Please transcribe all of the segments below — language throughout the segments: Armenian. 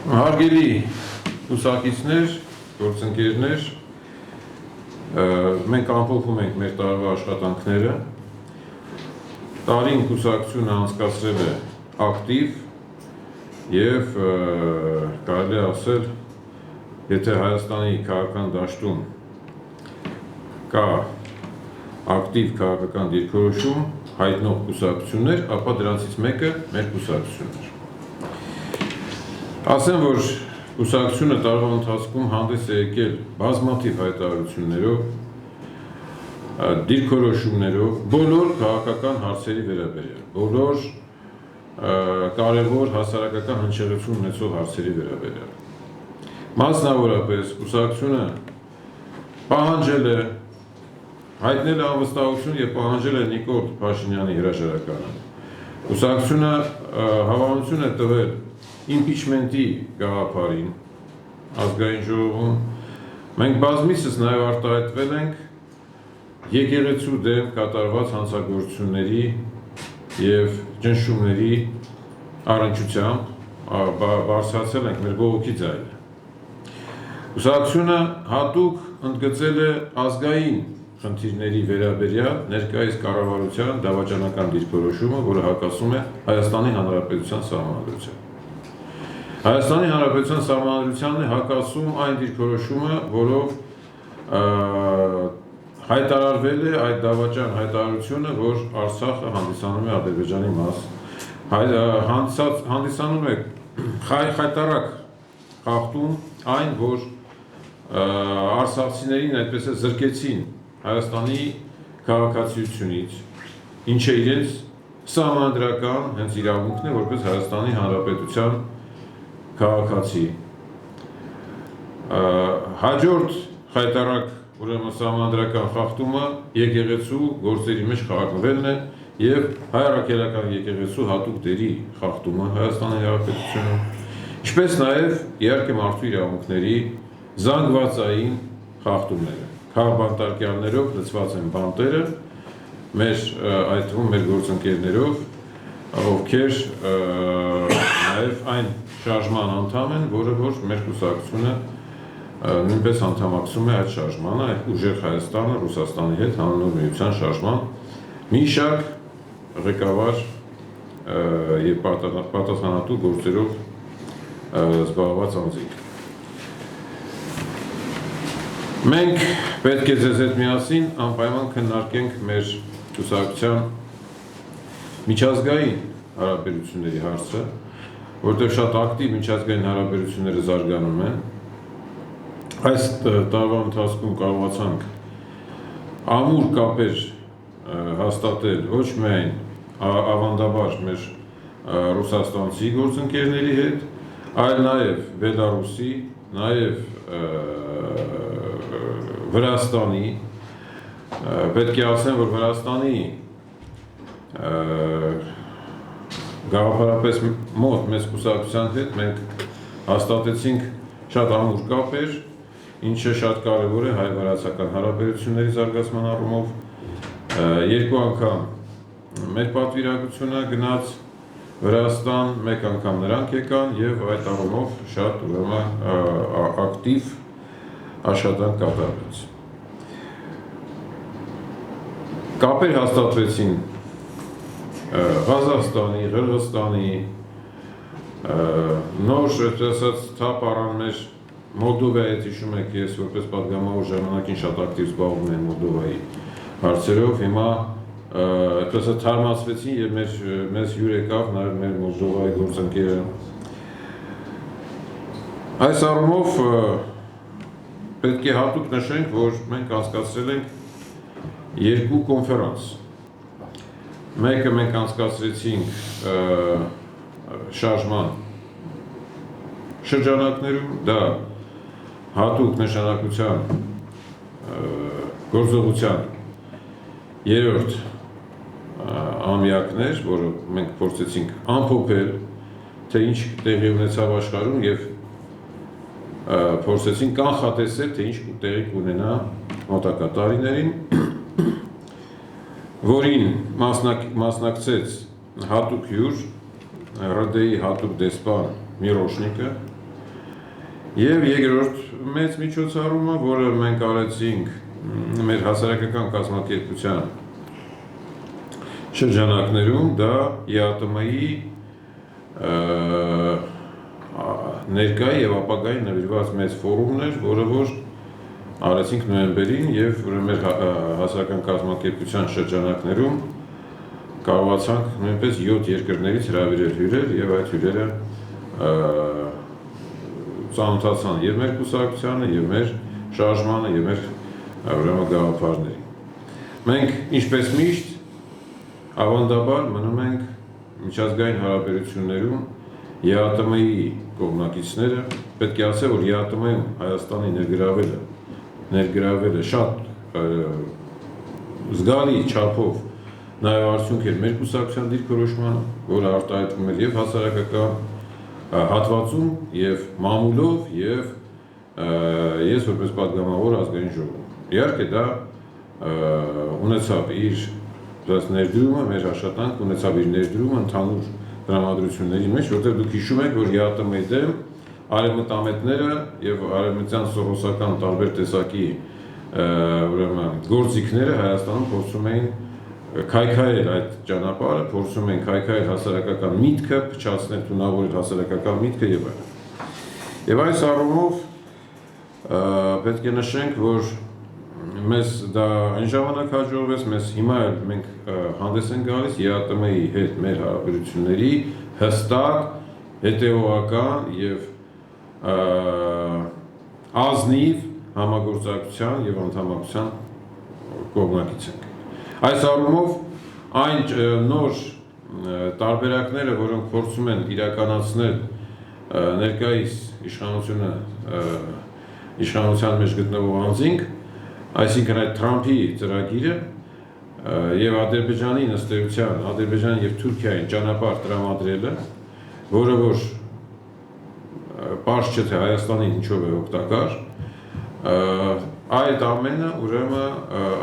Հարգելի ուսակիցներ, գործընկերներ, մենք ամփոփում ենք մեր տարվա աշխատանքները։ Տարին կուսակցությունը անցկացրել է ակտիվ եւ կարելի ասել, եթե Հայաստանի քաղաքական դաշտում կա ակտիվ քաղաքական դիրքորոշում հայտնող կուսակցություններ, ապա դրանցից մեկը մեր կուսակցությունն է։ Ասեմ, որ կուսակցությունը տարվա ընթացքում հանդես է եկել բազմաթիվ հայտարարություններով, դիրքորոշումներով, բոլոր քաղաքական հարցերի վերաբերյալ, բոլոր կարևոր հասարակական հնչեղություն ունեցող հարցերի վերաբերյալ։ Մասնավորապես կուսակցությունը պահանջել է, հայտնել է անվստահություն եւ պահանջել է Նիկոլ Փաշինյանի հրաժարականը։ Կուսակցությունը հավանություն է տվել իմպիչմենտի գաղափարին ազգային ժողովում։ Մենք բազմիցս նաև արտահայտվել ենք եկեղեցու դեմ կատարված հանցագործությունների եւ ճնշումների առնչությամբ, բարձրացել ենք մեր բողոքի ձայնը։ Կուսակցությունը հատուկ ընդգծել է ազգային խնդիրների վերաբերյալ ներկայիս կառավարության դավաճանական դիրքորոշումը, որը հակասում է Հայաստանի Հանրապետության Սահմանադրությանը։ Հայաստանի Հանրապետության Սահմանադրությանն է հակասում այն դիրքորոշումը, որով հայտարարվել է այդ դավաճան հայտարարությունը, որ Արցախը հանդիսանում է Ադրբեջանի մաս, հանդիսանում է խայտառակ խախտում այն, որ արցախցիներին այդպես է զրկեցին Հայաստանի քաղաքացիությունից, ինչը իրենց սահմանադրական հենց իրավունքն է, որպես Հայաստանի Հանրապետության քաղաքացի։ Հաջորդ խայտառակ ուրեմն սահմանադրական խախտումը եկեղեցու գործերի մեջ խառնվելն է եւ հայ առաքելական եկեղեցու հատուկ դերի խախտումը Հայաստանի Հանրապետությունում, ինչպես նաեւ իհարկե մարդու իրավունքների զանգվածային խախտումները։ Քաղաքաբանտարկյալներով լցված են բանտերը, այդ թվում մեր գործընկերներով, ովքեր նաեւ այն շարժման անդամ են, որը որ մեր կուսակցությունը նույնպես անդամակցում է այդ շարժմանը, այդ ուժեղ Հայաստանը Ռուսաստանի հետ հանուն միության շարժման մի շարք ղեկավար եւ պատասխանատու գործերով զբաղված անձինք։ Մենք պետք է ձեզ հետ միասին անպայման քննարկենք մեր կուսակցության միջազգային հարաբերությունների հարցը, որտեղ շատ ակտիվ միջազգային հարաբերությունները զարգանում են։ Այս տարվա ընթացքում կարողացանք ամուր կապեր հաստատել ոչ միայն ավանդաբար մեր ռուսաստանցի գործընկերների հետ, այլ նաև Բելարուսի, նաև Վրաստանի, պետք է ասեմ, որ Վրաստանի գաղափարապես մոտ մեծ կուսակցության հետ մենք հաստատեցինք շատ ամուր կապեր, ինչը շատ կարևոր է հայ-վրացական հարաբերությունների զարգացման առումով։ Երկու անգամ մեր պատվիրակությունը գնաց Վրաստան, մեկ անգամ նրանք եկան եւ այդ առումով շատ ուրեմն ակտիվ աշխատանք կատարվեց։ Կապեր հաստատվեցին Ղազախստանի, Ղրղստանի, նոր ասած թափ առան մեր Մոլդովայի հետ, հիշում եք, ես որպես պատգամավոր ժամանակին շատ ակտիվ զբաղվում եմ Մոլդովայի հարցերով, հիմա այդպես թարմացվեցին եւ մեզ հյուր եկավ նաեւ մեր Մոլդովայի գործընկերը։ Այս առումով պետք է հատուկ նշենք, որ մենք անցկացրել ենք երկու կոնֆերանս։ Մեկը մենք անցկացրեցինք շարժման շրջանակներում, դա հատուկ նշանակության գործողության երրորդ ամյակներ, որը մենք փորձեցինք ամփոփել, թե ինչ տեղի ունեցավ աշխարհում եւ փորձեցինք կանխատեսել, թե ինչ տեղի կունենա մոտակա տարիներին, որին մասնակցեց հատուկ հյուր ՌԴ-ի հատուկ դեսպան Միրոշնիկը, Եվ երկրորդ մեծ միջոցառումը, որը մենք արեցինք մեր հասարակական կազմակերպության շրջանակներում, դա ԵԱՏՄ-ի ներկա եւ ապագայի նվիրված մեծ ֆորումն էր, որը որ արեցինք նոյեմբերին եւ մեր հասարակական կազմակերպության շրջանակներում կարողացանք նույնպես 7 երկրներից հրավիրել հյուրեր եւ այդ հյուրերը ծանոթացան եւ մեր կուսակցությանը եւ մեր շարժմանը եւ մեր ուրեմն գաղափարներին։ Մենք ինչպես միշտ ավանդաբար մնում ենք միջազգային հարաբերություններում ԵԱՏՄ-ի կողմնակիցները, պետք է ասել, որ ԵԱՏՄ-ում Հայաստանի ներգրավելը շատ զգալի չափով նաև արդյունք էր մեր կուսակցության դիրքորոշմանը, որը արտահայտվում էր եւ հասարակական հատվածում եւ մամուլով եւ ես որպես պատգամավոր ազգային ժողովում։ Իհարկե դա ունեցավ իր ներդրումը, մեր աշխատանք ունեցավ իր ներդրումը ընդհանուր դրամատրությունների մեջ, որտեղ դուք հիշում եք, որ ԵԱՏՄ-ի դեմ արևմտամետները եւ արևմտյան սովոսական տարբեր տեսակի ուրեմն գործիքները Հայաստանում փորձում էին քայքայել այդ ճանապարհը, փորձում էին քայքայել հասարակական միտքը, փչացնել, թունավորել հասարակական միտքը եւ այլն։ Եվ այս առումով պետք է նշենք, որ մեզ դա այն ժամանակ հաջողվեց, մեզ հիմա էլ մենք հանդես ենք գալիս ԵԱՏՄ-ի հետ մեր հարաբերությունների հստակ, հետեւողական եւ ազնիվ համագործակցության եւ անդամակցության կողմնակից ենք։ Այս առումով այն նոր տարբերակները, որոնք փորձում են իրականացնել ներկայիս իշխանության մեջ գտնվող անձինք, այսինքն այդ Թրամփի ծրագիրը եւ Ադրբեջանի ըստ էության Ադրբեջանի եւ Թուրքիային ճանապարհ տրամադրելը, որը որ պարզ չէ թե Հայաստանին ինչով է օգտակար, այդ ամենը ուրեմն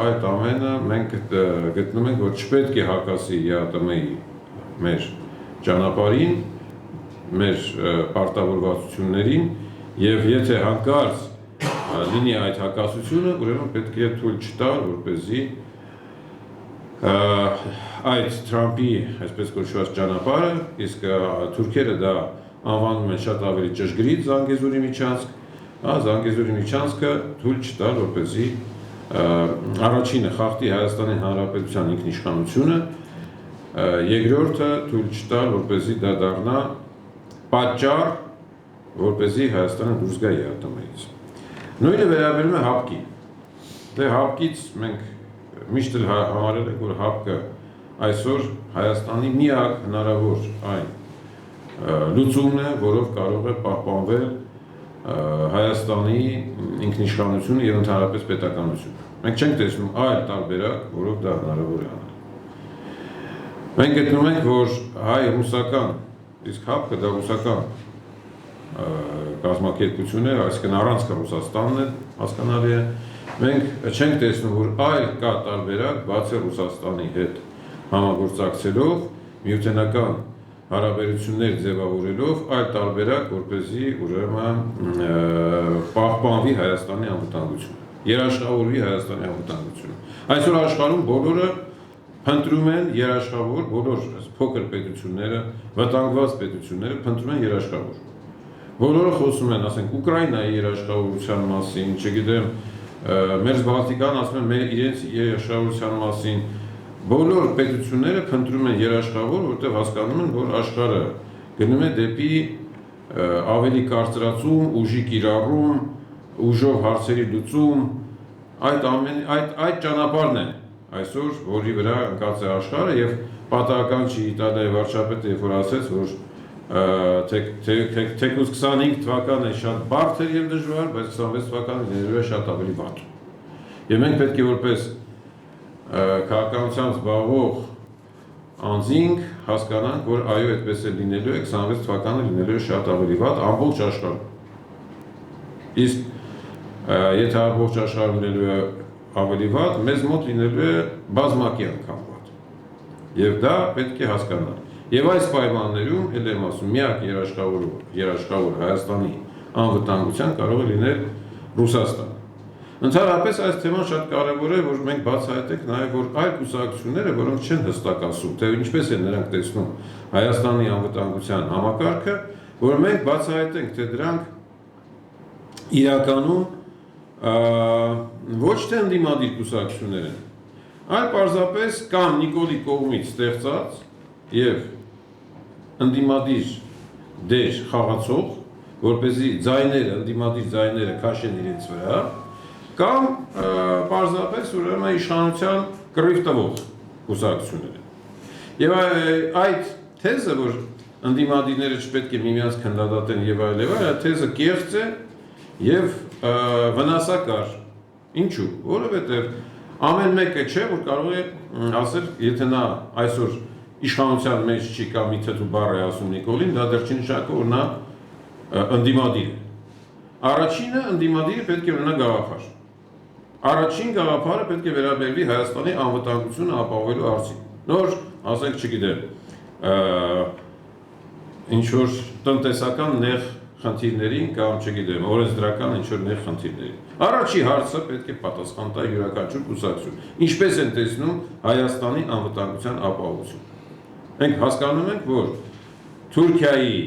այդ ամենը մենք գտնում ենք, որ չպետք է հակասի ԵԱՏՄ-ի մեր ճանապարհին, մեր պարտավորվածություններին եւ եթե հանկարծ լինի այդ հակասությունը, ուրեմն պետք է թույլ չտալ, որպեսզի այդ Թրամփի, այսպես կոչված ճանապարհը, իսկ թուրքերը դա անվանում են շատ ավելի ճշգրիտ Զանգեզուրի միջանցք, Զանգեզուրի միջանցքը թույլ չտալ, որպեսզի առաջինը խախտի Հայաստանի Հանրապետության ինքնիշխանությունը, երկրորդը թույլ չտալ, որպեսզի դա դառնա պատճառ, որպեսզի Հայաստանը դուրս գա ԵԱՏՄ-ից։ Նույնը վերաբերում է ՀԱՊԿ-ին։ Դե ՀԱՊԿ-ից մենք միշտ էլ համարել ենք, որ ՀԱՊԿ-ը այսօր Հայաստանի միակ հնարավոր այն լուծումն է, որով կարող է պահպանվել Հայաստանի ինքնիշխանությունը եւ ընդհանրապես պետականությունը։ Մենք չենք տեսնում այլ տարբերակ, որով դա հնարավոր է անել։ Մենք գտնում ենք, որ հայ-ռուսական, իսկ ՀԱՊԿ-ը դա ռուսական կազմակերպություն է, այսինքն առանցքը Ռուսաստանն է, հասկանալի է։ Մենք չենք տեսնում, որ այլ կա տարբերակ, բացի Ռուսաստանի հետ համագործակցելով, միութենական հարաբերություններ ձևավորելով, այլ տարբերակ, որպեսզի ուրեմն պահպանվի Հայաստանի անվտանգությունը, երաշխավորվի Հայաստանի անվտանգությունը։ Այսօր աշխարհում բոլորը փնտրում են երաշխավոր, բոլոր փոքր պետությունները, վտանգված պետությունները փնտրում են երաշխավոր։ Բոլորը խոսում են, ասենք, Ուկրաինայի երաշխավորության մասին, չգիտեմ, Մերձբալտիկան ասում են մեր իրենց երաշխավորության մասին։ Բոլոր պետությունները փնտրում են երաշխավոր, որտեղ հասկանում են, որ աշխարհը գնում է դեպի ավելի կարծրացում, ուժի կիրառում, ուժով հարցերի լուծում, այդ ճանապարհն է այսօր, որի վրա ընկած է աշխարհը եւ պատահական չի Իտալիայի վարչապետը, երբ որ ասեց, որ թեկուզ 25 թվականը շատ բարդ էր եւ դժվար, բայց 26 թվականը լինելու է շատ ավելի վատ։ Եվ մենք պետք է որպես քաղաքականությամբ զբաղվող անձինք հասկանանք, որ այո, այդպես է լինելու է, 26 թվականը լինելու է շատ ավելի վատ ամբողջ աշխարհում։ Իսկ եթե ամբողջ աշխարհում լինելու է ավելի վատ, մեզ մոտ լինելու է բազմակի անգամ վատ։ Եվ դա պետք է հասկանալ։ Եվ այս պայմաններում, ել եմ ասում, միակ երաշխավոր Հայաստանի անվտանգության կարող է լինել Ռուսաստանը։ Ընդհանրապես այս թեման շատ կարևոր է, որ մենք բացահայտենք նաև որ այլ կուսակցությունները, որոնք չեն հստակ ասում, թե ինչպես են նրանք տեսնում Հայաստանի անվտանգության համակարգը, որ մենք բացահայտենք, թե դրանք իրականում ոչ թե ընդդիմադիր կուսակցություններ են, այլ պարզապես կամ Նիկոլի կողմից ստեղծած եւ ընդդիմադիր դեր խաղացող, որպեսզի ընդդիմադիր ձայները քաշեն իրենց վրա, կամ պարզապես ուրեմն իշխանության կռիվ տվող կուսակցություններ են։ Եվ այդ թեզը, որ ընդդիմադիրները չպետք է միմյանց քննադատեն եւ այլ, այդ թեզը կեղծ է եւ վնասակար։ Ինչու՞։ Որովհետեւ ամեն մեկը չէ, որ կարող է ասել, եթե նա այսօր իշխանության մեջ չի կամ մի թեթու բառ է ասում Նիկոլին, դա դեռ չի նշանակում, որ նա ընդդիմադիր է։ Առաջինը ընդդիմադիրը պետք է ունենա գաղափար։ Առաջին գաղափարը պետք է վերաբերվի Հայաստանի անվտանգությունը ապահովելու հարցին։ Նոր, ասենք, չգիտեմ, ինչ-որ տնտեսական նեղ խնդիրներին կամ, չգիտեմ, օրենսդրական ինչ-որ նեղ խնդիրներին։ Առաջի հարցը պետք է պատասխան տա յուրաքանչյուր կուսակցություն։ Ինչպես են տեսնում Հայաստանի անվտանգության ապահովությունը։ Մենք հասկանում ենք, որ Թուրքիայի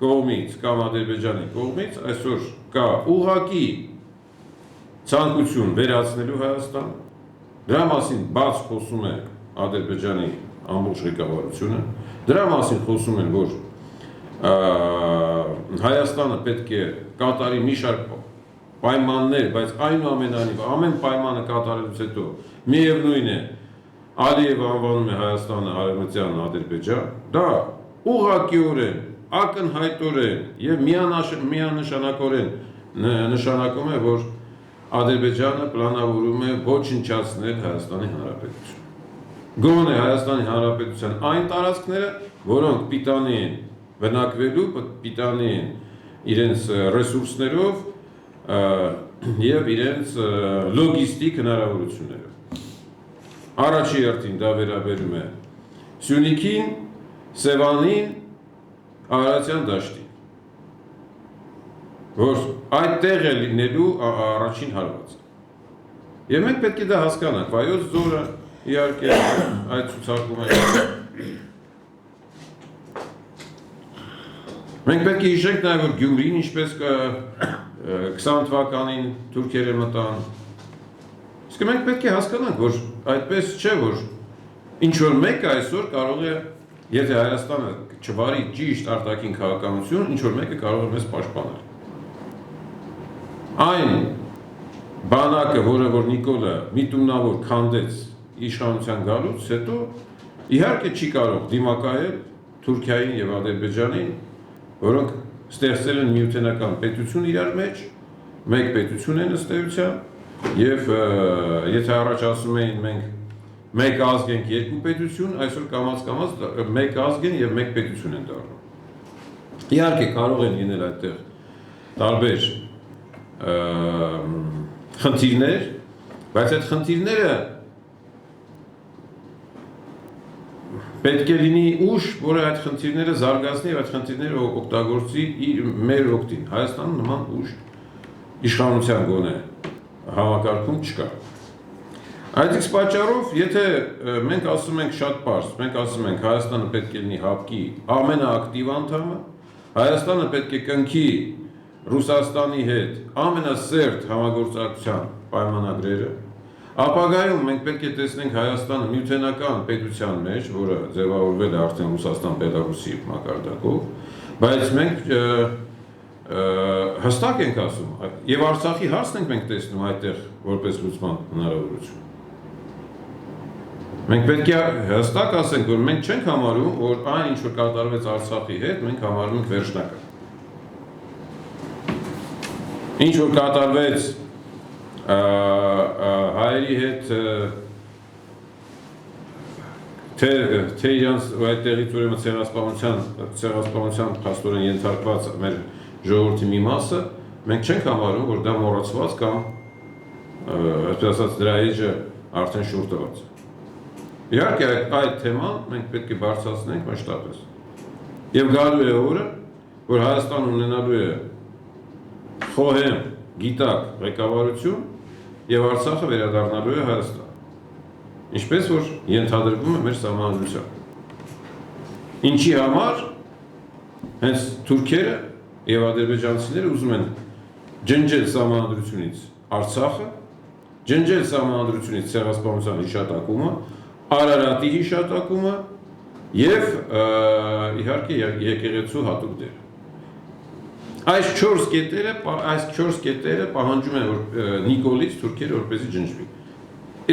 կողմից կամ Ադրբեջանի կողմից այսօր կա ուղղակի ցանկություն վերացնելու Հայաստան, դրա մասին բաց խոսում է Ադրբեջանի ամբողջ ղեկավարությունը, դրա մասին խոսում են, որ Հայաստանը պետք է կատարի մի շարք պայմաններ, բայց այնուամենայնիվ ամեն պայմանը կատարելուց հետո միևնույն է Ալիևը անվանում է Հայաստանը արևմտյան Ադրբեջան, դա ուղղակիորեն, ակնհայտորեն եւ միանշանակորեն նշանակում է, որ Ադրբեջանը պլանավորում է ոչնչացնել Հայաստանի Հանրապետությունը։ Գոնե Հայաստանի Հանրապետության այն տարածքները, որոնք պիտանի են բնակվելու, պիտանի են իրենց ռեսուրսներով եւ իրենց լոգիստիկ հնարավորություններով։ Առաջի հերթին դա վերաբերում է Սյունիքին, Սևանին, Արարատյան դաշտին, որ այդտեղ է լինելու առաջին հարվածը։ Եվ մենք պետք է դա հասկանանք, Վայոց ձորը իհարկե այդ ցուցակում է։ Մենք պետք է հիշենք նաև, որ Գյումրին ինչպես 20 թվականին թուրքերը մտան։ Իսկ մենք պետք է հասկանանք, որ այդպես չէ, որ ինչ-որ մեկը այսօր կարող է, եթե Հայաստանը չվարի ճիշտ արտաքին քաղաքականություն, ինչ-որ մեկը կարող է մեզ պաշտպանել։ Այն բանակը, որը որ Նիկոլը միտումնավոր քանդեց իշխանության գալուց հետո, իհարկե չի կարող դիմակայել Թուրքիային եւ Ադրբեջանին, որոնք ստեղծել են միութենական պետություն իրար մեջ, մեկ պետություն են ըստ էության, եւ եթե առաջ ասում էին մենք մեկ ազգ ենք երկու պետություն, այսօր կամաց-կամաց մեկ ազգ են եւ մեկ պետություն են դառնում։ Իհարկե կարող են լինել այդտեղ տարբեր խնդիրներ, բայց այդ խնդիրները պետք է լինի ուժ, որը այդ խնդիրները զարգացնի եւ այդ խնդիրները օգտագործի մեր օգտին։ Հայաստանը նման ուժ իշխանության գոնե համակարգում չկա։ Այդ իսկ պատճառով, եթե մենք ասում ենք շատ պարզ, մենք ասում ենք Հայաստանը պետք է լինի ՀԱՊԿ-ի ամենաակտիվ անդամը, Հայաստանը պետք է կնքի Ռուսաստանի հետ ամենասերտ համագործակցության պայմանագրերը, ապագայում մենք պետք է տեսնենք Հայաստանը միութենական պետության մեջ, որը ձևավորվել է արդեն Ռուսաստան-Բելարուսի մակարդակով, բայց մենք հստակ ենք ասում, եւ Արցախի հարցն ենք մենք տեսնում այդտեղ որպես լուծման հնարավորություն։ Մենք պետք է հստակ ասենք, որ մենք չենք համարում, որ այն ինչ որ կատարվեց Արցախի հետ, մենք համարում ենք վերջնական։ Ինչ որ կատարվեց հայերի հետ թե իրանց այդ տեղից ուրեմն ցեղասպանության փաստորեն ենթարկված մեր ժողովրդի մի մասը, մենք չենք համարում, որ դա մոռացված կամ այսպես ասած դրա էջը արդեն շուռ տված։ Իհարկե այդ թեման մենք պետք է բարձրացնենք մասշտաբես։ Եվ գալու է օրը, որ Հայաստանը ունենալու է խոհեմ, գիտակ, ղեկավարություն եւ Արցախը վերադառնալու է Հայաստան։ Ինչպես որ ենթադրվում է մեր սահմանադրությամբ։ Ինչի համար հենց թուրքերը եւ ադրբեջանցիները ուզում են ջնջել սահմանադրությունից Արցախը, ջնջել սահմանադրությունից ցեղասպանության հիշատակումը, Արարատի հիշատակումը եւ իհարկե եկեղեցու հատուկ դերը։ Այս 4 կետերը պահանջում են որ Նիկոլից թուրքերը որպեսզի ջնջվի։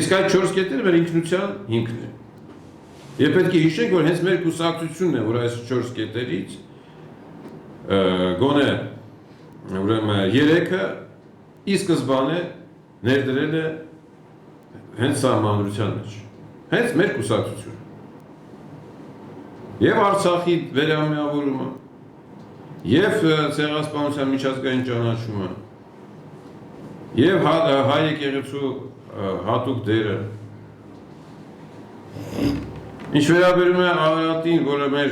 Իսկ այդ 4 կետերը մեր ինքնության հիմքն է։ Եվ պետք է հիշենք, որ հենց մեր կուսակցությունն է, որ այս 4 կետերից գոնե ուրեմն 3-ը ի սկզբանե ներդրել է հենց սահմանադրության մեջ։ Հենց մեր կուսակցությունը։ Եվ Արցախի վերամիավորումը, եւ ցեղասպանության միջազգային ճանաչումը, եւ հայ եկեղեցու հատուկ դերը։ Ինչ վերաբերում է Արարատին, որը մեր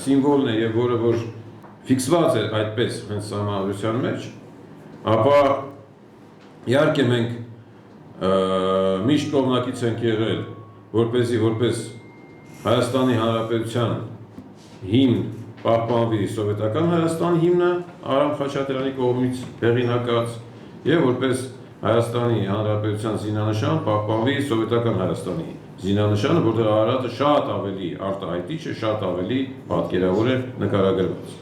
սիմվոլն է եւ որը որ ֆիքսված է այդպես հենց սահմանադրության մեջ, ապա իհարկե մենք միշտ կողմնակից ենք եղել, որպես Հայաստանի Հանրապետության հիմն պահպանվի սովետական Հայաստանի հիմնը Արամ Խաչատրյանի կողմից հեղինակած եւ որպես Հայաստանի Հանրապետության զինանշան պահպանվի սովետական Հայաստանի զինանշանը, որտեղ Արարատը շատ ավելի արտահայտիչ է, շատ ավելի պատկերավոր է նկարագրված։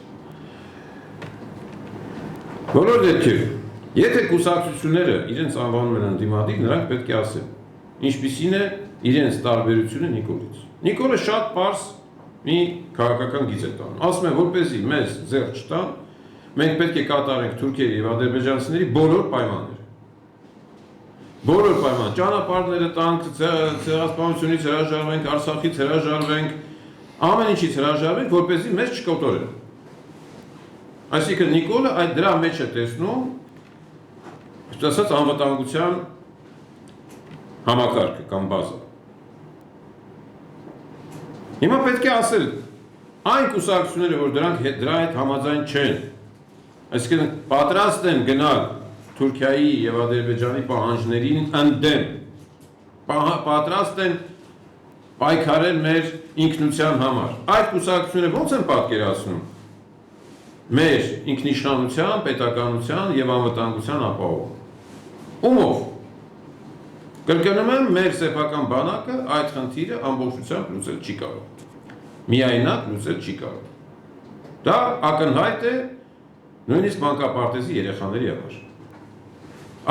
Բոլոր դեպքերում, եթե կուսակցությունները իրենց անվանում են ընդդիմադիր, նրանք պետք է ասեն, ինչպիսին է իրենց տարբերությունը Նիկոլից։ Նիկոլը շատ պարզ մի քաղաքական գիծ է տանում։ Ասում են, որպեսզի մեզ ձեռք չտան, մենք պետք է կատարենք թուրքերի եւ ադրբեջանցիների բոլոր պայմանները։ Բոլոր պայման, ճանապարհները տանք, ցեղասպանությունից հրաժարվենք, Արցախից հրաժարվենք, ամեն ինչից հրաժարվենք, որպեսզի մեզ չկոտորեն։ Այսինքն Նիկոլը այդ դրա մեջ է տեսնում, ասած անվտանգության համակարգը կամ բազա։ Հիմա պետք է ասել, այն կուսակցությունները, որ դրանք դրա հետ համաձայն չեն, այսինքն պատրաստ են գնալ Թուրքիայի եւ Ադրբեջանի պահանջներին ընդդեմ, պատրաստ են պայքարել մեր ինքնության համար։ Այդ կուսակցությունները ո՞նց են պատկերացնում մեր ինքնիշխանության, պետականության եւ անվտանգության ապահովում։ Ումով։ Կրկնում եմ, մեր սեփական բանակը այդ խնդիրը ամբողջությամբ լուծել չի կարող։ Միայնակ լուծել չի կարող։ Դա ակնհայտ է նույնիսկ մանկապարտեզի երեխաների համար։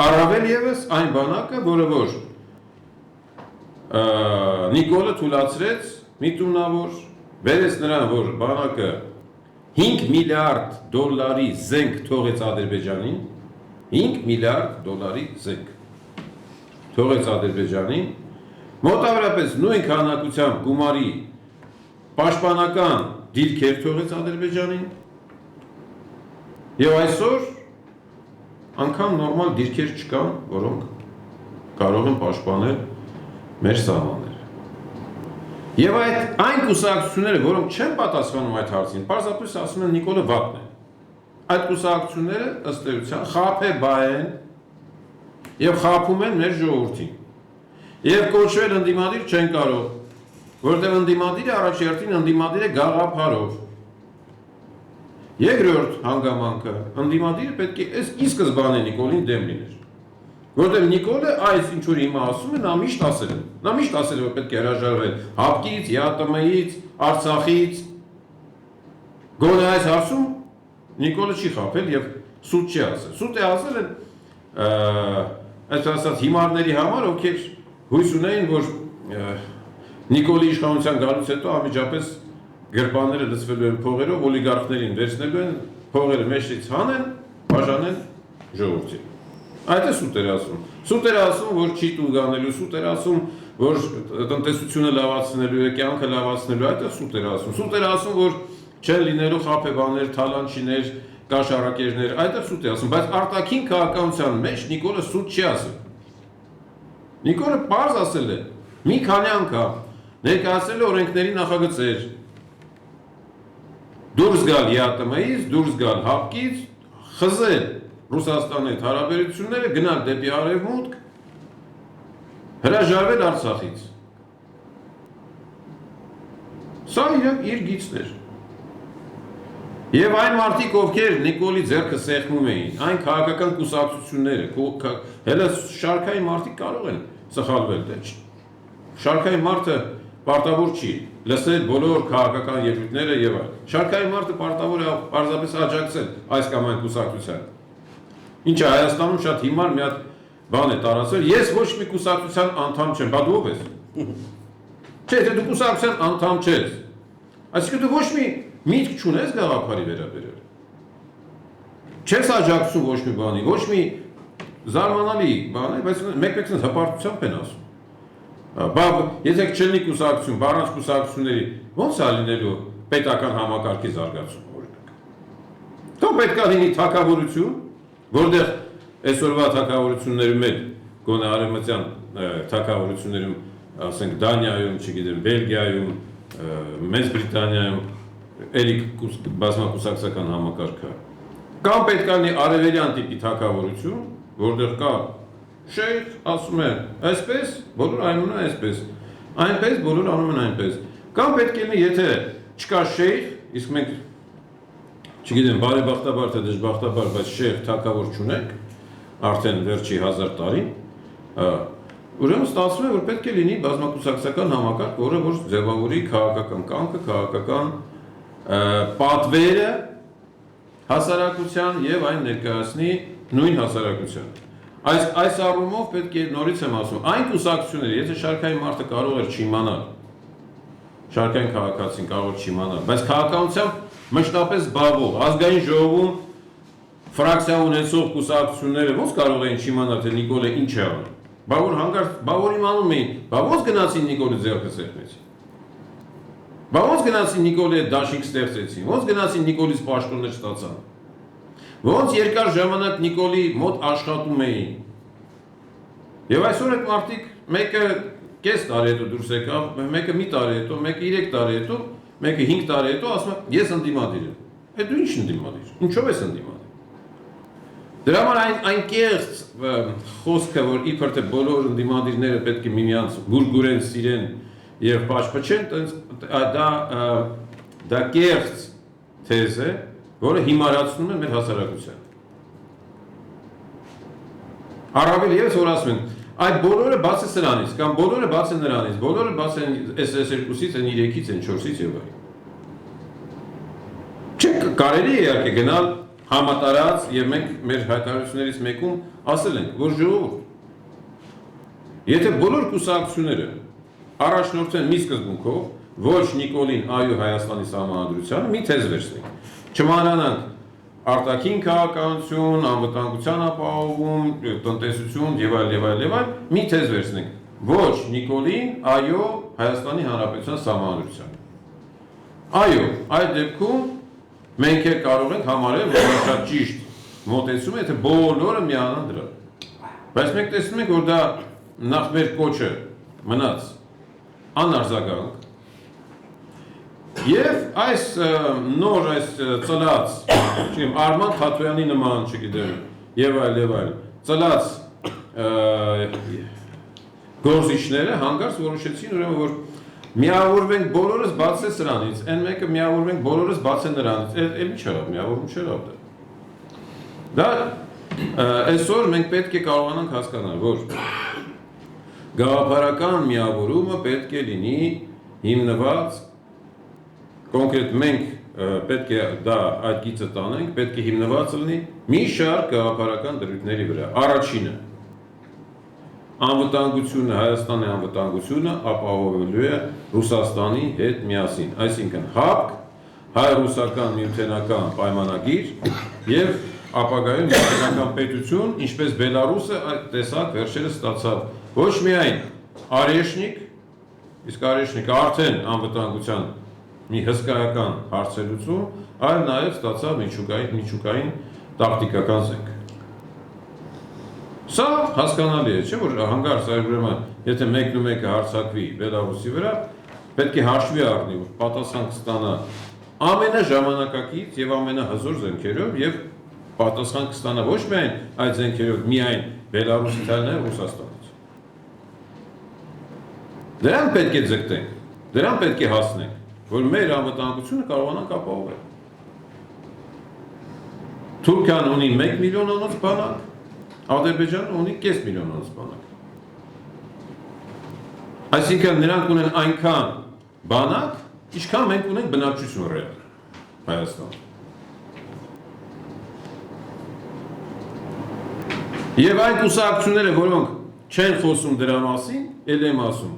Առավել եւս այն բանակը, որը որ Նիկոլը թույլատրեց միտումնավոր, վերեց նրան, որ բանակը $5 միլիարդ զենք թողեց Ադրբեջանին, $5 միլիարդ զենք թողեց Ադրբեջանին, մոտավորապես նույն քանակությամբ գումարի պաշտպանական դիրքեր թողեց Ադրբեջանին, եւ այսօր անգամ նորմալ դիրքեր չկան, որոնք կարող են պաշտպանել մեր սահմանները։ Եվ այն կուսակցությունները, որոնք չեն պատասխանում այդ հարցին, պարզապես ասում են Նիկոլը վատն է։ Այդ կուսակցությունները ըստ էության խաբեբայ են եւ խաբում են մեր ժողովրդին։ Եվ կոչվել ընդդիմադիր չեն կարող, որտեղ ընդդիմադիրը առաջերտին ընդդիմադիր է գաղափարով։ Երկրորդ հանգամանքը ընդդիմադիրը պետք է ի սկզբանե Նիկոլին դեմ լիներ։ Որտեղ Նիկոլը այս ինչ որ հիմա ասում է, նա միշտ ասել է։ Նա միշտ ասել է, որ պետք է հրաժարվել ՀԱՊԿ-ից, ԵԱՏՄ-ից, Արցախից։ Գոնե այս հարցում Նիկոլը չի խաբել եւ սուտ չի ասել։ Սուտ է ասել այս ասած հիմարների համար, ովքեր հույս ունեին, որ Նիկոլի իշխանության գալուց հետո անմիջապես գրպանները լցվելու են փողերով, օլիգարխներին վերցնելու են, փողերը մեջից հանեն, բաժանեն ժողովրդին։ Այդ է սուտ էր ասում։ Սուտ էր ասում, որ չի տուն գանելու, սուտ էր ասում, որ տնտեսությունը լավացնելու է, կյանքը լավացնելու, այդ է սուտ էր ասում։ Սուտ էր ասում, որ չեն լինելու խաբեբաներ, թալանչիներ, կաշառակերներ, այդ է սուտ է ասում, բայց արտաքին քաղաքականության մեջ Նիկոլը սուտ չի ասել։ Նիկոլը պարզ ասել է, մի քանի անգամ ներկայացրել է օրենքների նախագծեր, դուրս գալ ԵԱՏՄ-ից, դուրս գալ ՀԱՊԿ-ից, խզել Ռուսաստանի հետ հարաբերությունները գնալ դեպի արևմուտք, հրաժարվել Արցախից։ Սա իր գիծն էր։ Եվ այն մարդիկ, ովքեր Նիկոլի ձեռքը սեղմում էին, այն քաղաքական կուսակցությունները, հələ շարքային մարդիկ կարող են սխալվել, շարքային մարդը պարտավոր չի լսել բոլոր քաղաքական ելույթները եւ այլն։ Շարքային մարդը պարտավոր է պարզապես աջակցել այս կամ այն կուսակցությանը։ Ինչը Հայաստանում շատ հիմար մի հատ բան է տարածել, ես ոչ մի կուսակցության անդամ չեմ, բա դու ով ես։ Չէ, դու կուսակցության անդամ չես։ Այսինքն դու ոչ մի միտք չունես գաղափարի վերաբերյալ։ Չես աջակցում ոչ մի բանի, ոչ մի զարմանալի բան է, բայց մեկ-մեկ հպարտությամբ են ասում։ Բա եթե չլինի կուսակցություն, բառանց կուսակցությունների ո՞նց է լինելու պետական համակարգի զարգացում, օրինակ։ Դա պետք է լինի թագավորություն, որտեղ այսօրվա թագավորություններում էլ գոնե արևմտյան թագավորություններում, ասենք Դանիայում, չգիտեմ, Բելգիայում, Մեծ Բրիտանիայում էլի բազմակուսակցական համակարգ է։ Կամ պետք է լինի արևելյան տիպի թագավորություն, որտեղ կա շեյխ, ասում է այսպես, բոլոր անում են այսպես, այնպես, բոլոր անում են այնպես։ Կամ պետք է լինի, եթե չկա շեյխ, իսկ մենք չգիտեմ, բարեբախտաբար թե դժբախտաբար, բայց շեյխ թագավոր չունենք, արդեն վերջի 1000 տարին, ուրեմն ստացվում է, որ պետք է լինի բազմակուսակցական համակարգ, որը որ ձևավորի քաղաքական կամքը, քաղաքական պատվերը հասարակության եւ այն ներկայացնի նույն հասարակության։ Այս առումով պետք է նորից եմ ասում, այն կուսակցությունները, եթե շարքային մարդը կարող էր չիմանալ, շարքային քաղաքացին կարող էր չիմանալ, բայց քաղաքականությամբ մշտապես զբաղվող, ազգային ժողովում ֆրակցիա ունեցող կուսակցությունները ո՞նց կարող էին չիմանալ, թե Նիկոլը ինչ է անում։ Բա որ հանգարց, բա որ իմանում էին, բա ո՞նց գնացին Նիկոլի ձեռքը սեղմեցին։ Բա ո՞նց գնացին Նիկոլի հետ դաշինք ստեղծեցին, ո՞նց գնացին Նիկոլից պաշտոններ ստացան։ Ոնց երկար ժամանակ Նիկոլի մոտ աշխատում էին։ Եվ այսօր այդ մարդիկ մեկը կես տարի հետո դուրս եկավ, մեկը մի տարի հետո, մեկը 3 տարի հետո, մեկը 5 տարի հետո ասում է ես ընդդիմադիր եմ։ Այդ դու ինչ ընդդիմադիր։ Ինչով ես ընդդիմադիր։ Դրա համար այն կեղծ խոսքը, որ իբր թե բոլոր ընդդիմադիրները պետք է միմյանց գուրգուրեն, սիրեն եւ պաշտպչեն, դա կեղծ թեզ է, որը հիմարացնում է մեր հասարակության։ Առավել ևս որ ասում են, այդ բոլորը բաց է սրանից, կամ բոլորը բաց է նրանից, բոլորը բաց են SS2-ից, են 3-ից, են 4-ից եւ այլն։ Չէ, կարելի է իհարկե գնալ համատարած եւ մենք մեր հայտարարություններից մեկում ասել ենք, որ ժողովուրդ, եթե բոլոր կուսակցությունները առաջնորդեն մի սկզբունքով, ոչ Նիկոլին, այո Հայաստանի Սահմանադրությանը, մի թեզ վերցնենք։ Չմանանանք արտաքին քաղաքականություն, անվտանգության ապահովում, տնտեսություն եւ այլ, մի թեզ վերցնենք։ Ոչ Նիկոլին, այո Հայաստանի Հանրապետության Սահմանադրությանը։ Այո, այդ դեպքում մենք էլ կարող ենք համարել, որ շատ ճիշտ մոտեցում է, եթե բոլորը միանան դրա։ Բայց մենք տեսնում ենք, որ դա նախ մեր կոչը մնաց անարձագանք։ Եվ այս նոր այս ծլած, չգիտեմ, Արման Թաթոյանի նման, չգիտեմ, եւ այլ, ծլած գործիչները հանգարց որոշեցին, ուրեմն որ միավորվենք բոլորս բացե սրանից, այն մեկը միավորվենք բոլորս բացե նրանից, էլ ինչ արավ, միավորում չերավ դա։ Դա այսօր մենք պետք է կարողանանք հասկանալ, որ գաղափարական միավորումը պետք է լինի հիմնված, կոնկրետ մենք պետք է դա այդ գիծը տանենք, պետք է հիմնված լինի մի շարք գաղափարական դրույթների վրա։ Առաջինը անվտանգությունը, Հայաստանի անվտանգությունը ապահովելու է Ռուսաստանի հետ միասին, այսինքն ՀԱՊԿ, հայ-ռուսական միութենական պայմանագիր եւ ապագայում միութենական պետություն, ինչպես Բելարուսը այդ տեսակ վերջերս ստացավ ոչ միայն Արեշնիկ, իսկ Արեշնիկը արդեն անվտանգության մի հսկայական հարցերություն, այլ նաեւ ստացավ միջուկային տակտիկական զենք։ Սա հասկանալի է, չէ՞ որ հանգարց ուրեմն եթե մեկն ու մեկը հարձակվի Բելարուսի վրա, պետք է հաշվի առնի, որ պատասխան կստանա ամենաժամանակակից եւ ամենահզոր զենքերով եւ պատասխան կստանա ոչ միայն այդ զենքերով, միայն Բելարուսից, այլ նաև Ռուսաստանից։ Դրան պետք է ձգտենք, դրան պետք է հասնենք, որ մեր անվտանգությունը կարողանանք ապահովել։ Թուրքիան ունի 1 միլիոնանոց բանակ, Ադրբեջանը ունի 5 միլիոնանոց բանակ։ Այսինքն նրանք ունեն այնքան բանակ, ինչքան մենք ունենք բնակչություն ռեալ Հայաստանում։ Եվ այն կուսակցությունները, որոնք չեն խոսում դրա մասին, ել եմ ասում,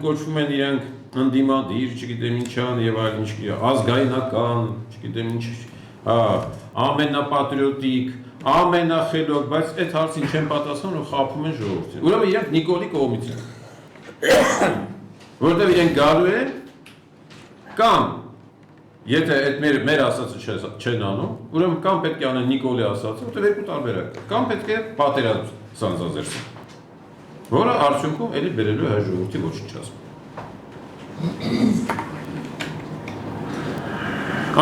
կոչվում են իրենք ընդդիմադիր, չգիտեմ ինչան եւ այլ ինչ, ազգայնական, չգիտեմ ինչ, ամենապատրիոտիկ, ամենախելոք, բայց այդ հարցին չեն պատասխանում ու խաբում են ժողովրդին։ Ուրեմն իրենք Նիկոլի կողմից են։ Որտեղ իրենք գալու են կամ եթե այդ մեր ասածը չեն անում, ուրեմն կամ պետք է անեն Նիկոլի ասածը, որտեղ երկու տարբերակ կա, կամ պետք է պատերազմ սանձազերծեն, որը արդյունքում էլի բերելու հայ ժողովրդի ոչնչացում։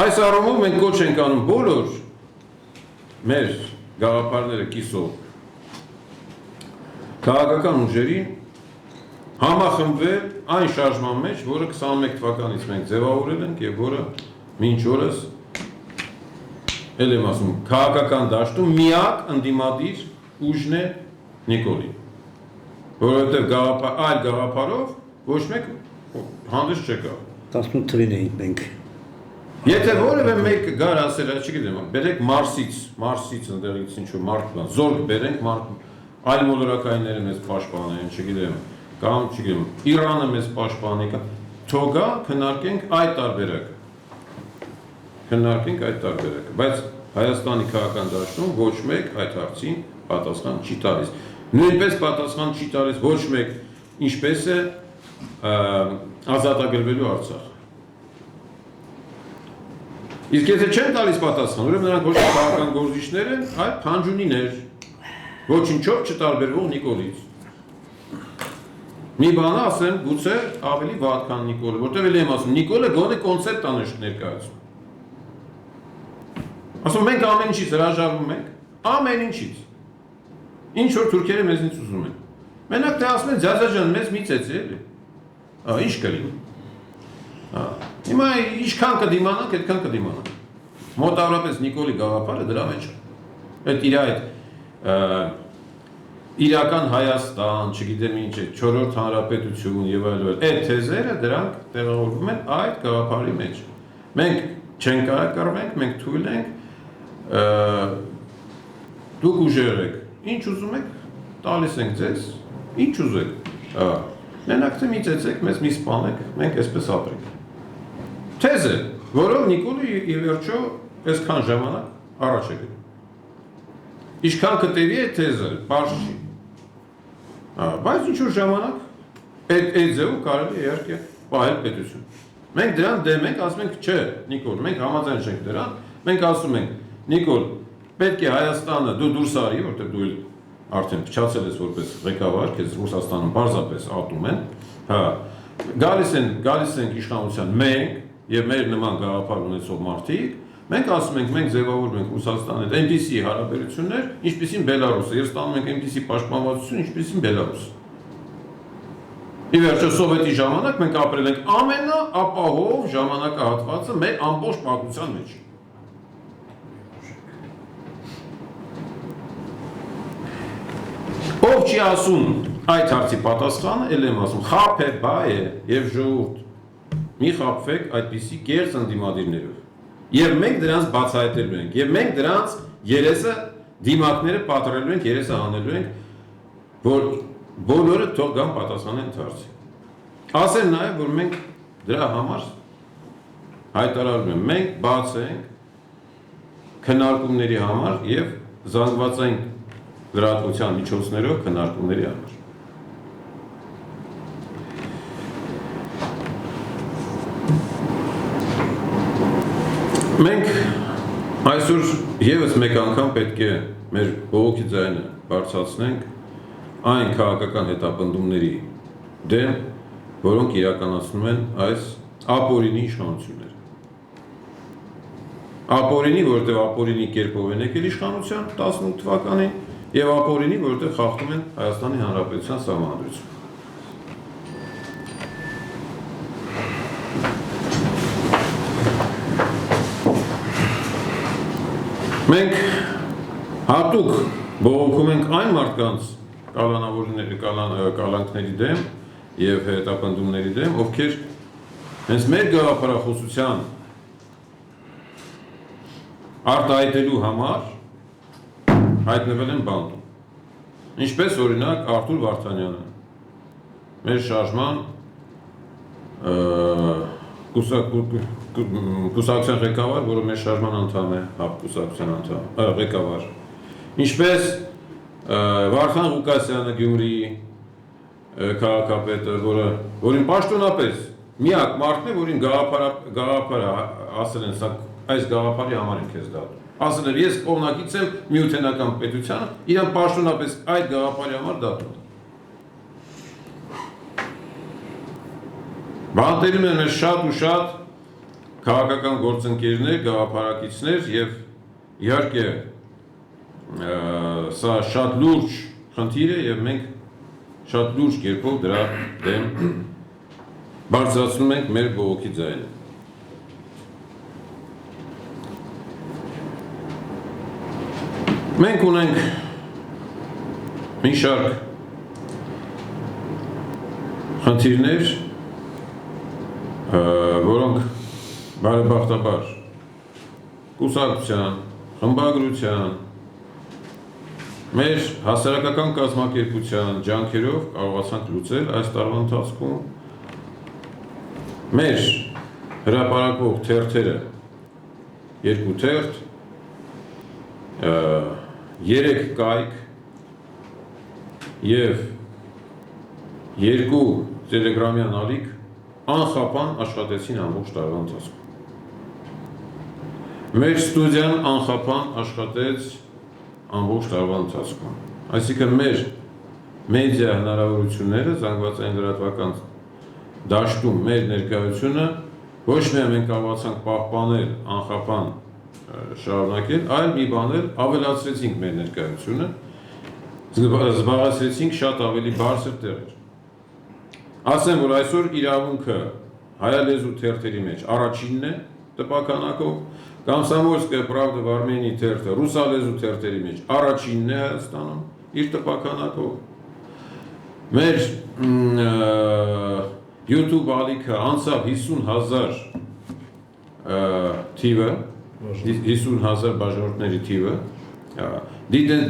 Այս առումով մենք կոչ ենք անում բոլոր մեր գաղափարները կիսող քաղաքական ուժերին համախմբվել այն շարժման մեջ, որը 21 թվականից մենք ձևավորել ենք եւ որը մինչ օրս ել եմ ասում քաղաքական դաշտում միակ ընդդիմադիր ուժն է Նիկոլին, որովհետեւ այլ գաղափարով ոչ մեկ հանդես չեկավ։ 18 թվին էինք մենք։ Եթե որևէ մեկը գար ասել, չգիտեմ, բերեք Մարսից ընդերից ինչ-որ մարդ բան, զորք բերենք, այլ մոլորակայինները մեզ պաշտպանեն, չգիտեմ, կամ չգիտեմ, Իրանը մեզ պաշտպանի, թողա քննարկենք այդ տարբերակը, բայց Հայաստանի քաղաքական դաշտում ոչ մեկ այդ հարցին պատասխան չի տալիս։ Նույնպես պատասխան չի տալիս ոչ մեկ ինչպես է ազատագրվելու Արցախ։ Իսկ եթե չեն տալիս պատասխան, ուրեմն նրանք ոչ քաղաքական գործիչներ են, այլ փանջունիներ, ոչինչով չտարբերվող Նիկոլից։ Մի բանը ասեմ, գուցե ավելի վատ քան Նիկոլը, որտեղ էլ եմ ասում, Նիկոլը գոնե կոնցեպտ է ներկայացնում։ Ասում մենք ամեն ինչից հրաժարվում ենք, ամեն ինչից։ Ինչ որ թուրքերը մեզնից ուզում են։ Մենակ թե ասում են ձյաձաջան մեզ մի ծեծի էլի։ Ինչ կլինի։ Հիմա ինչքան կդիմանանք, այդքան կդիմանանք։ Մոտավորապես Նիկոլի գաղափարը դրա մեջ է։ Այդ իր այդ իրական Հայաստան, չգիտեմ ինչ է, 4-րդ հանրապետություն եւ այլն, այդ թեզերը դրանք տեղավորվում են այդ գաղափարի մեջ։ Մենք չենք կարգավորենք, մենք թույլ ենք, դուք ուժեր եք, ինչ ուզում եք, տալիս ենք ձեզ, ինչ ուզեք։ Մենակ թե մի ծեծեք, մեզ մի սպանեք, մենք այսպես ապրենք։ Թեզ է, որով Նիկոլը ի վերջո այսքան ժամանակ առաջ է գնում։ Ինչքան կտևի է թեզը, պարզ չի։ Բայց ինչ-որ ժամանակ այդ ձևով կարելի է իհարկե պահել պետություն։ Մենք դրան դեմ ենք, ասում ենք, չէ, Նիկոլ, մենք համաձայն չենք դրան, մենք ասում ենք, Նիկոլ, պետք է Հայաստանը դու դուրս արի, որտեղ դու արդեն փչացել ես որպես ղեկավար, քեզ Ռուսաստանում պարզապես ատում են, գալիս ենք իշխանության մենք եւ մեր նման գաղափար ունեցող մարդիկ, մենք ասում ենք, մենք ձևավորում ենք Ռուսաստանի հետ այնպիսի հարաբերություններ, ինչպիսին Բելարուսը, եւ ստանում ենք այնպիսի պաշտպանվածություն, ինչպիսին Բելարուսը։ Ի վերջո սովետի ժամանակ մենք ապրել ենք ամենաապահով ժամանակահատվածը մեր ամբողջ պատմության մեջ։ Ով չի ասում այդ հարցի պատասխանը, ել եմ ասում, խափ է, բայ է եւ ժողովուրդ։ Մի խափվեք այդպիսի կեղծ ընդդիմադիրներով։ Եվ մենք դրանց բացահայտելու ենք, եւ մենք դրանց երեսը դիմակները պատռելու ենք, երեսը հանելու ենք, որ բոլորը թող գան պատասխանեն հարցի։ Ասեմ նաեւ, որ մենք դրա համար հայտարարում ենք, մենք բաց ենք քննարկումների համար եւ զանգվածային լրատվության միջոցներով քննարկումների համար։ Մենք այսօր եւս մեկ անգամ պետք է մեր բողոքի ձայնը բարձրացնենք այն քաղաքական հետապնդումների դեմ, որոնք իրականացնում են այս ապօրինի իշխանությունները։ ապօրինի, որովհետև ապօրինի կերպով են եկել իշխանության 18 թվականին եւ ապօրինի, որովհետև խախտում են Հայաստանի Հանրապետության սահմանադրությունը։ Մենք հատուկ բողոքում ենք այն մարդկանց կալանքների դեմ եւ հետապնդումների դեմ, ովքեր հենց մեր գաղափարախոսության արտահայտելու համար հայտնվել են բանտում։ Ինչպես օրինակ Արթուր Վարդանյանը, մեր շարժման կուսակցության ղեկավար, որը մեր շարժման անդամ է, ՀԱՊ կուսակցության ղեկավար։ Ինչպես Վարդան Ղուկասյանը Գյումրիի քաղաքապետը, որին պաշտոնապես միակ մարդն է, որին գաղափարը ասել են, սա այս գաղափարի համար են քեզ դատում։ Ասել էր, ես կողմնակից եմ միութենական պետությանը, իրան պաշտոնապես այդ գաղափարի համար դատում։ Բանտերում են մեր շատ ու շատ քաղաքական գործընկերներ, գաղափարակիցներ եւ իհարկե սա շատ լուրջ խնդիր է եւ մենք շատ լուրջ կերպով դրա դեմ բարձրացնում ենք մեր բողոքի ձայնը։ Մենք ունենք մի շարք խնդիրներ, որոնք բարեբախտաբար կուսակցության, խմբագրության, մեր հասարակական կազմակերպության ջանքերով կարողացանք լուծել այս տարվա ընթացքում։ Մեր հրապարակվող թերթերը 2 թերթ, 3 կայք եւ 2 տելեգրամյան ալիք անխափան աշխատեցին ամբողջ տարվա ընթացքում։ Մեր ստուդիան անխափան աշխատեց ամբողջ տարվա ընթացքում։ Այսինքն մեր մեդիա հնարավորությունները զանգվածային լրատվական դաշտում մեր ներկայությունը ոչ միայն մենք կարողացանք պահպանել, անխափան շարունակել, այլ մի բան էլ ավելացրեցինք մեր ներկայությունը, զբաղեցրեցինք շատ ավելի բարձր տեղեր։ Ասեմ, որ այսօր իրավունքը հայալեզու թերթերի մեջ առաջինն է տպականակով, Կամսամոլսկայա Պրավդա в Արմենիայի թերթը ռուսալեզու թերթերի մեջ առաջինն է Հայաստանում իր տպականակով։ Մեր YouTube ալիքը անցավ 50,000 թիվը, 50,000 բաժանորդների թիվը,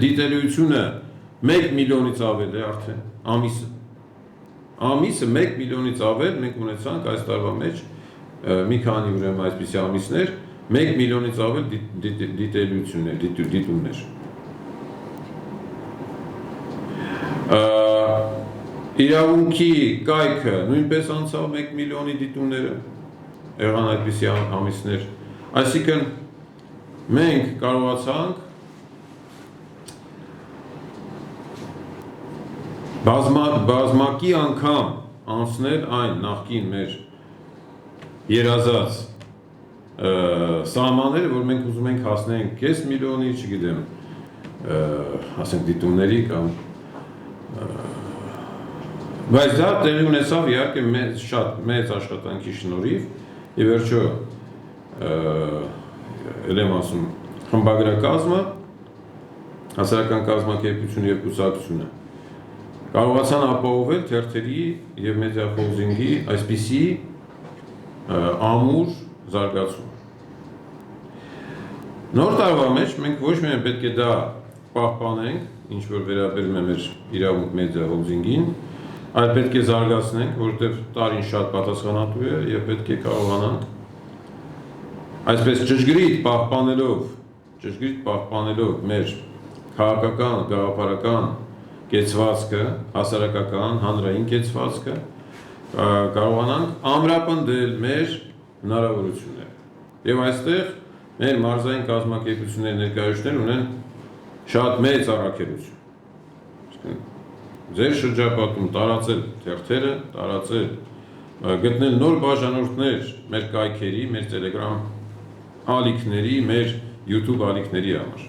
դիտելիությունը 1 միլիոնից ավել է արդեն ամիսը 1 միլիոնից ավել մենք ունեցանք այս տարվա մեջ մի քանի ուրեմն այսպիսի ամիսներ 1 միլիոնից ավել դիտելիություններ, դիտումներ։ Իրավունքի կայքը նույնպես անցավ 1 միլիոնի դիտումները, եղան այդպիսի ամիսներ։ Այսինքն մենք կարողացանք բազմակի անգամ անցնել այն նախկին մեր երազած սահմանները, որ մենք ուզում ենք հասնենք կես միլիոնի, չգիտեմ, ասենք դիտումների կամ բայց դա տեղի ունեցավ իհարկե շատ մեծ աշխատանքի շնորհիվ եւ վերջո ելեմ ասում խմբագրակազմը, հասարակական կազմակերպությունը եւ կուսակցությունը կարողացան ապահովել թերթերի եւ մեդիա խոզինգի այսպիսի ամուր զարգացում։ Նոր տարվա մեջ մենք ոչ միայն պետք է դա պահպանենք, ինչ որ վերաբերում է մեր իրավունք մեդիա հոլդինգին, այլ պետք է զարգացնենք, որովհետև տարին շատ պատասխանատու է եւ պետք է կարողանանք այսպես ճշգրիտ պահպանելով մեր քաղաքական, գաղափարական կեցվածքը, հասարակական, հանրային կեցվածքը, կարողանանք ամրապնդել մեր հնարավորությունները։ Եվ այստեղ մեր մարզային կազմակերպությունների ներկայացուցիչներ ունեն շատ մեծ առաքելություն։ Ձեր շրջապատում տարածել թերթերը, գտնել նոր բաժանորդներ մեր կայքերի, մեր Telegram ալիքների, մեր YouTube ալիքների համար։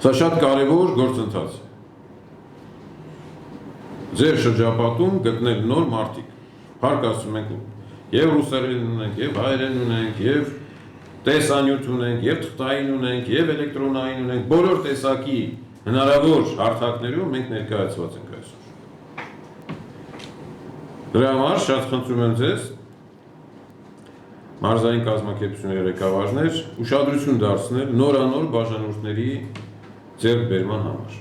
Սա շատ կարևոր գործընթաց է։ Ձեր շրջապատում գտնել նոր մարդիկ, հարկ ասում ենք, և ռուսերեն ունենք, և հայերեն ունենք, և տեսանյութ ունենք, և թղթային ունենք, և էլեկտրոնային ունենք, բոլոր տեսակի հնարավոր հարթակներում մենք ներկայացված ենք այսօր։ Դրա համար շատ խնդրում եմ ձեզ, մարզային կազմակերպությունների ղեկավարներ, ուշադրություն դարձնել նորանոր բաժանորդների ձեռքբերման համար։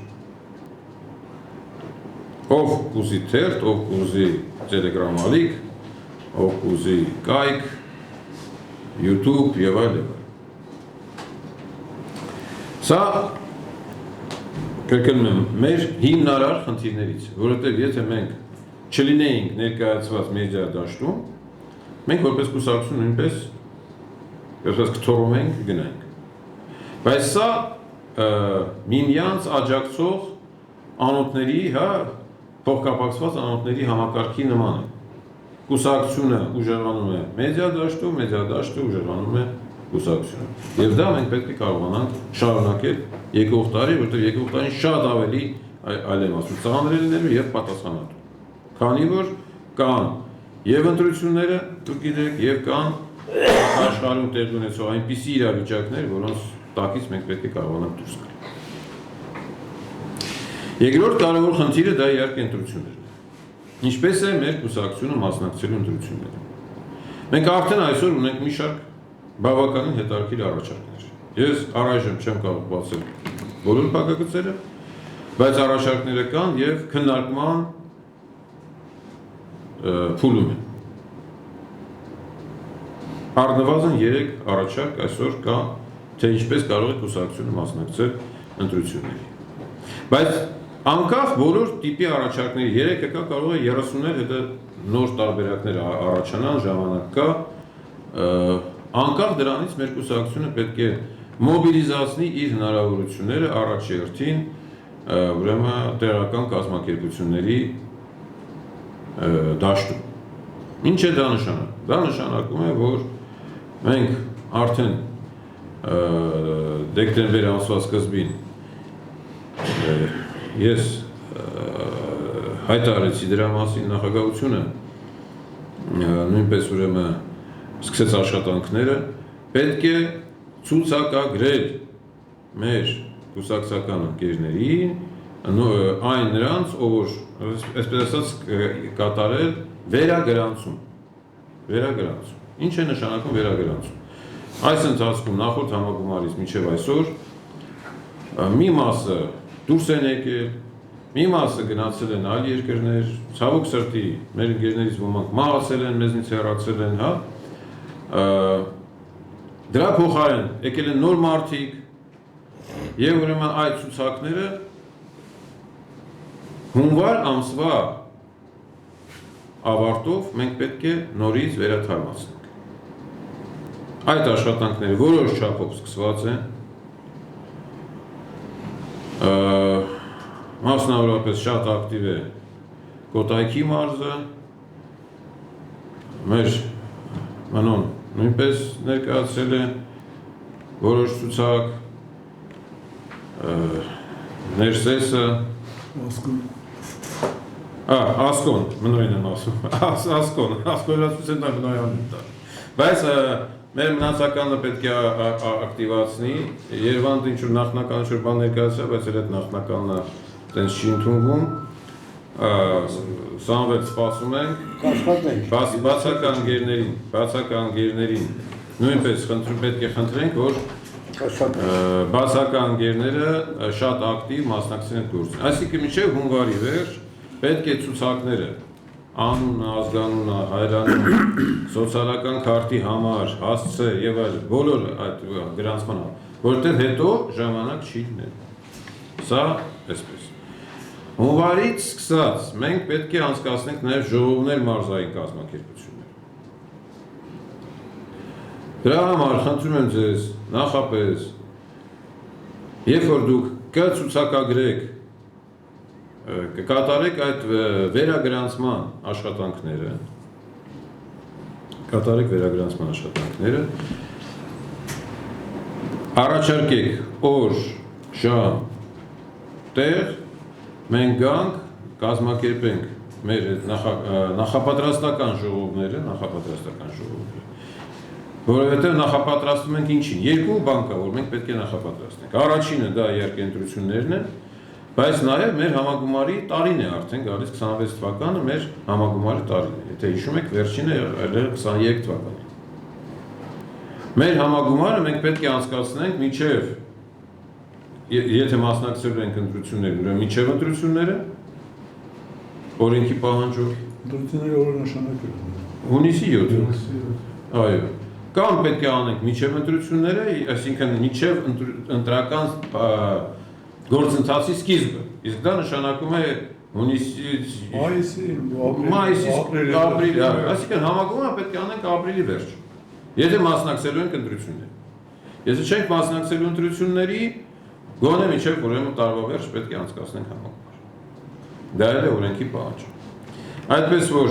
Ով կուզի թերթ, ով կուզի Telegram ալիք, ով կուզի կայք, YouTube եւ այլն։ Սա կրկնում եմ, մեր հիմնարար խնդիրներից, որովհետեւ եթե մենք չլինեինք ներկայացված մեդիա դաշտում, մենք որպես կուսակցություն նույնպես կթողում ենք գնանք։ Բայց սա միմյանց աջակցող անոթների, փոխկապակցված անոթների համակարգի նման է։ Կուսակցությունը ուժեղանում է մեդիա դաշտում, մեդիա դաշտը ուժեղանում է կուսակցությունը։ Եվ դա մենք պետք է կարողանանք շարունակել եկող տարի, որտեղ եկող տարին շատ ավելի այլ եմ ասում, ծանրելիներու եւ պատասխանատու։ Քանի որ կան եւ ընտրությունները, դուք գիտեք, եւ կան աշխարհում տեղի ունեցող այնպիսի իրավիճակներ, որոնց տակից մենք պետք է կարողանանք դուրս գալ։ Երկրորդ կարևոր խնդիրը դա իհարկե ընտրություններն է։ Ինչպես է մեր կուսակցությունը մասնակցելու ընտրություններին։ Մենք արդեն այսօր ունենք մի շարք բավականին հետաքրքիր առաջարկներ։ Ես առայժմ չեմ կարող բացել բոլոր փակագծերը, բայց առաջարկները կան եւ քննարկման փուլում են։ Առնվազն 3 առաջարկ այսօր կա, թե ինչպես կարող է կուսակցությունը մասնակցել ընտրությունների։ Բայց անկախ բոլոր տիպի առաջարկների 3-ը կա, կարող է 30-ներ հետո նոր տարբերակներ առաջանան, ժամանակ կա, անկախ դրանից մեր կուսակցությունը պետք է մոբիլիզացնի իր հնարավորությունները առաջերտին, ուրեմն տեղական կազմակերպությունների դաշտում։ Ինչ է դա նշանակում։ Դա նշանակում է, որ մենք արդեն դեկտեմբեր ամսվա սկզբին ես հայտարարեցի դրա մասին, նախագահությունը նույնպես ուրեմն սկսեց աշխատանքները, պետք է ցուցակագրել մեր կուսակցական ընկերներին, այն նրանց, ով այսպես ասած կատարել վերագրանցում։ Ինչ է նշանակում վերագրանցում։ Այս ընթացքում նախորդ համագումարից մինչև այսօր մի մասը դուրս են եկել, մի մասը գնացել են այլ երկրներ, ցավոք սրտի մեր ընկերներից ոմանք մահացել են, մեզնից հեռացել են, դրա փոխարեն եկել են նոր մարդիկ, եւ ուրեմն այդ ցուցակները հունվար ամսվա ավարտով մենք պետք է նորից վերաթարմացնենք։ Այդ աշխատանքները որոշ չափով սկսված են, մասնավորապես շատ ակտիվ է Կոտայքի մարզը, մեր Մանոն նույնպես ներկայացրել է որոշ ցուցակ, Ներսեսը, Ասկոն, մնոյն եմ ասում, ասկոնացություն դա մնոյան դա։ Բայց մեր մնացականը պետք է ակտիվացնի, Երևանդ ինչ-որ նախնական ինչ-որ բան ներկայացրել, բայց էլ այդ նախնականն տենց չի ընդունվում, Սամվել սպասում ենք, բացական գերներին, նույնպես պետք է խնդրենք, որ բացական գերները շատ ակտիվ մասնակցեն գործին։ Այսինքն մինչև հունվարի վերջ պետք է ցուցակները անունը, ազգանունը, հայրանունը, սոցիալական քարտի համար, հասցե եւ այլ բոլոր այդ գրանցման, որտեղ հետո ժամանակ չի լինել։ Սա այսպես։ Հունվարից սկսած մենք պետք է անցկացնենք նաեւ ժողովներ մարզային կազմակերպություններ։ Դրա համար խնդրում եմ ձեզ նախապես, երբ որ դուք կցուցակագրեք, կկատարեք այդ վերագրանցման աշխատանքները, կատարեք վերագրանցման աշխատանքները, առաջարկեք օր, ժամ, տեղ, մենք գանք, կազմակերպենք մեր նախապատրաստական ժողովները, որովհետև նախապատրաստում ենք ինչին, երկու բան կա, որ մենք պետք է նախապատրաստենք, առաջինը դա իհարկե ընտրություններն են, բայց նաև մեր համագումարի տարին է արդեն գալիս 26 թվականը մեր համագումարի տարին է, եթե հիշում եք վերջինը 23 թվականը։ Մեր համագումարը մենք պետք է անցկացնենք մինչև, եթե մասնակցելու ենք ընտրություններ, ուրեմն մինչև ընտրությունները, օրենքի պահանջով։ Ընտրությունները օրը նշանակել են։ Հունիսի 7-ը։ Այո։ Կամ պետք է անենք մինչև ընտրությունները, այսինքն մինչև ընտրական գործընթացի սկիզբը, իսկ դա նշանակում է հունիսից մայիսից ապրիլի, այսինքն համագումարը պետք է անենք ապրիլի վերջ, եթե մասնակցելու ենք ընտրություններ։ Եթե չենք մասնակցելու ընտրությունների, գոնե մինչև ուրեմն տարվա վերջ պետք է անցկացնենք համագումար։ Դա էլ է օրենքի պահանջը։ Այդպես որ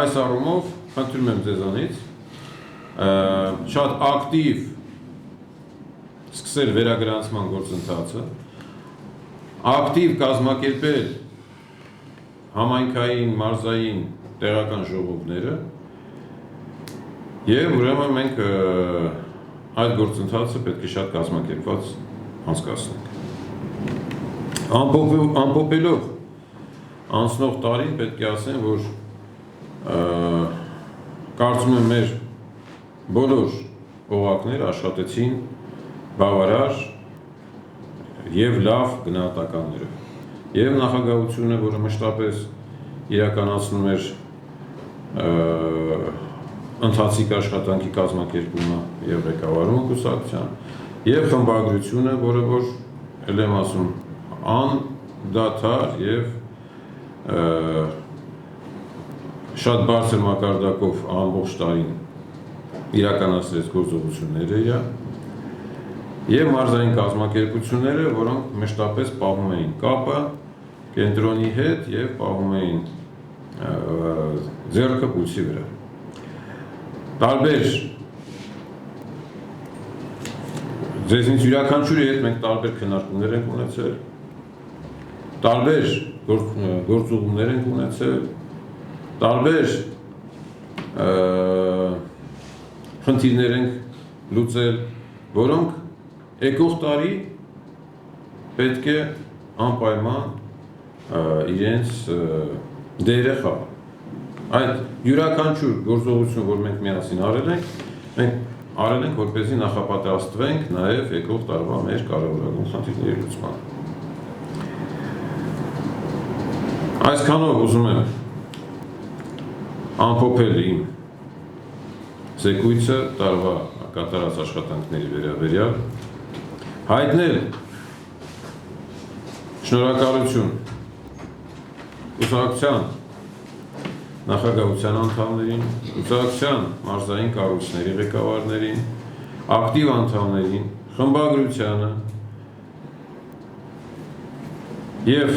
այս առումով խնդրում եմ ձեզանից շատ ակտիվ սկսել վերագրանցման գործընթացը, ակտիվ կազմակերպել համայնքային, մարզային, տեղական ժողովները եւ ուրեմն մենք այդ գործընթացը պետք է շատ կազմակերպված անցկացնենք։ Ամփոփելով անցնող տարին պետք է ասեմ, որ կարծում եմ մեր բոլոր օղակները աշխատեցին բավարար եւ լավ գնահատականներով։ Եվ նախագահությունը, որը մշտապես իրականացնում էր ընթացիկ աշխատանքի կազմակերպումը եւ ղեկավարումը կուսակցության, եւ խմբագրությունը, որը որ ել եմ ասում անդադար եւ շատ բարձր մակարդակով ամբողջ տարին իրականացրեց գործողությունները իր եւ մարզային կազմակերպությունները, որոնք մշտապես պահում էին կապը կենտրոնի հետ եւ պահում էին ձեռքը պուլսի վրա։ Տարբեր ձեզնից յուրաքանչյուրի հետ մենք տարբեր քննարկումներ ենք ունեցել, տարբեր գործուղումներ ենք ունեցել, տարբեր խնդիրներ ենք լուծել, որոնք եկող տարի պետք է անպայման իրենց դերը խաղան։ Այդ յուրաքանչյուր գործողություն, որ մենք միասին արել ենք որպեսզի նախապատրաստվենք նաև եկող տարվա մեր կարևորագույն խնդիրների լուծմանը։ Այսքանով ուզում եմ ամփոփել իմ զեկույցը տարվա կատարած աշխատանքների վերաբերյալ, հայտնել շնորհակալություն կուսակցության նախագահության անդամներին, կուսակցության մարզային կառույցների ղեկավարներին, ակտիվ անդամներին, խմբագրությանը եւ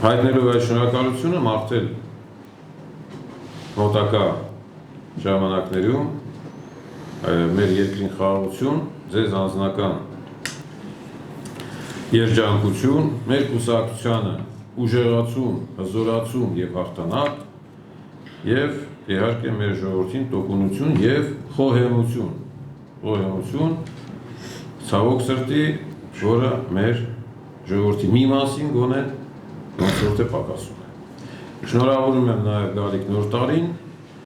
հայտնելով այդ շնորհակալությունը մաղթել մոտակա ժամանակներում մեր երկրին խաղաղություն, ձեզ անձնական երջանկություն, մեր կուսակցությանը ուժեղացում, հզորացում եւ հաղթանակ եւ իհարկե մեր ժողովրդին տոկունություն եւ խոհեմություն, ցավոք սրտի, որը մեր ժողովրդի մի մասին գոնե ոնց որ թե պակասում է։ Շնորհավորում եմ նաեւ գալիք նոր տարին